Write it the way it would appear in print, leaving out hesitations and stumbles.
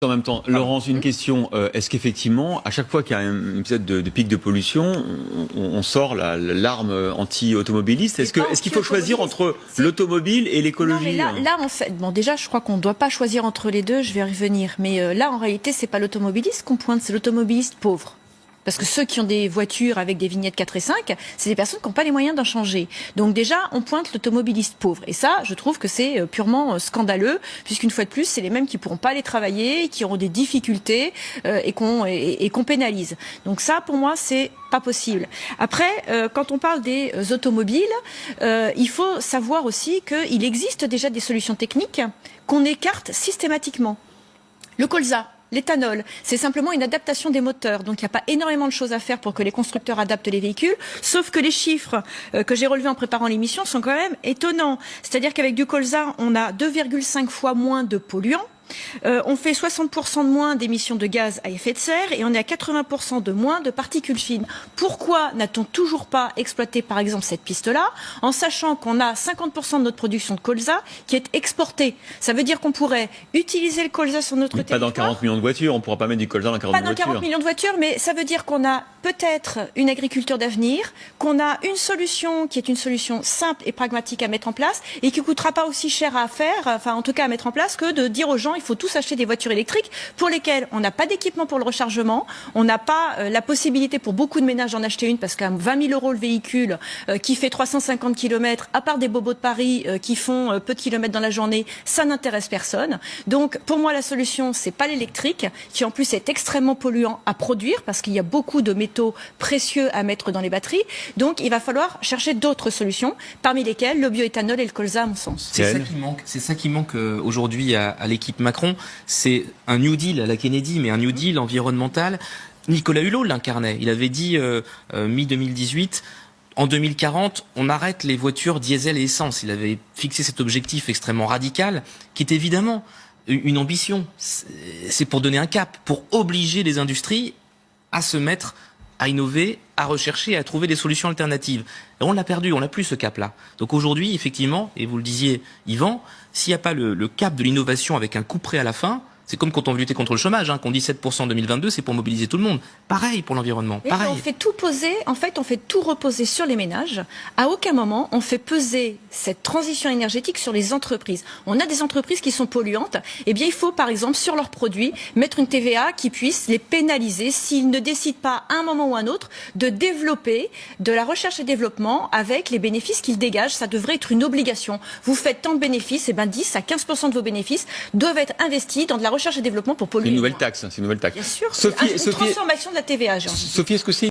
En même temps, Laurence, une question. Est-ce qu'effectivement, à chaque fois qu'il y a un épisode de pic de pollution, on sort l'arme anti-automobiliste? Est-ce qu'il faut choisir entre l'automobile et l'écologie? Non, mais là, en fait, bon, déjà, je crois qu'on ne doit pas choisir entre les deux, je vais y revenir. Mais là, en réalité, c'est pas l'automobiliste qu'on pointe, c'est l'automobiliste pauvre. Parce que ceux qui ont des voitures avec des vignettes 4 et 5, c'est des personnes qui n'ont pas les moyens d'en changer. Donc déjà, on pointe l'automobiliste pauvre. Et ça, je trouve que c'est purement scandaleux, puisqu'une fois de plus, c'est les mêmes qui ne pourront pas aller travailler, qui auront des difficultés et qu'on pénalise. Donc ça, pour moi, c'est pas possible. Après, quand on parle des automobiles, il faut savoir aussi qu'il existe déjà des solutions techniques qu'on écarte systématiquement. Le colza. L'éthanol, c'est simplement une adaptation des moteurs. Donc il n'y a pas énormément de choses à faire pour que les constructeurs adaptent les véhicules. Sauf que les chiffres que j'ai relevés en préparant l'émission sont quand même étonnants. C'est-à-dire qu'avec du colza, on a 2,5 fois moins de polluants. On fait 60% de moins d'émissions de gaz à effet de serre et on est à 80% de moins de particules fines. Pourquoi n'a-t-on toujours pas exploité par exemple cette piste-là, en sachant qu'on a 50% de notre production de colza qui est exportée? Ça veut dire qu'on pourrait utiliser le colza sur notre territoire. Pas dans 40 millions de voitures, on ne pourra pas mettre du colza dans 40 millions de voitures. Pas dans 40 millions de voitures, mais ça veut dire qu'on a peut-être une agriculture d'avenir, qu'on a une solution qui est une solution simple et pragmatique à mettre en place et qui ne coûtera pas aussi cher à faire, enfin en tout cas à mettre en place, que de dire aux gens il faut tous acheter des voitures électriques pour lesquelles on n'a pas d'équipement pour le rechargement, on n'a pas la possibilité pour beaucoup de ménages d'en acheter une parce qu'à 20 000 € le véhicule qui fait 350 km, à part des bobos de Paris qui font peu de kilomètres dans la journée, ça n'intéresse personne. Donc pour moi la solution c'est pas l'électrique qui en plus est extrêmement polluant à produire parce qu'il y a beaucoup de métaux précieux à mettre dans les batteries. Donc il va falloir chercher d'autres solutions, parmi lesquelles le bioéthanol et le colza à mon sens. C'est ça qui manque aujourd'hui à l'équipe Macron. C'est un New Deal à la Kennedy, mais un New Deal environnemental. Nicolas Hulot l'incarnait. Il avait dit mi-2018, en 2040, on arrête les voitures diesel et essence. Il avait fixé cet objectif extrêmement radical, qui est évidemment une ambition. C'est pour donner un cap, pour obliger les industries à se mettre à innover, à rechercher, à trouver des solutions alternatives. Et on l'a perdu, on n'a plus ce cap-là. Donc aujourd'hui, effectivement, et vous le disiez, Yvan, s'il n'y a pas le cap de l'innovation avec un coup près à la fin, c'est comme quand on veut lutter contre le chômage, qu'on dit 7% en 2022, c'est pour mobiliser tout le monde. Pareil pour l'environnement, pareil. On fait tout poser, en fait, on fait tout reposer sur les ménages. À aucun moment, on fait peser cette transition énergétique sur les entreprises. On a des entreprises qui sont polluantes. Eh bien, il faut, par exemple, sur leurs produits, mettre une TVA qui puisse les pénaliser s'ils ne décident pas, à un moment ou à un autre, de développer de la recherche et développement avec les bénéfices qu'ils dégagent. Ça devrait être une obligation. Vous faites tant de bénéfices, et 10 à 15% de vos bénéfices doivent être investis dans de la recherche et développement pour polluer. C'est une nouvelle taxe. C'est une nouvelle taxe. Bien sûr, c'est une transformation de la TVA. Sophie, est-ce que c'est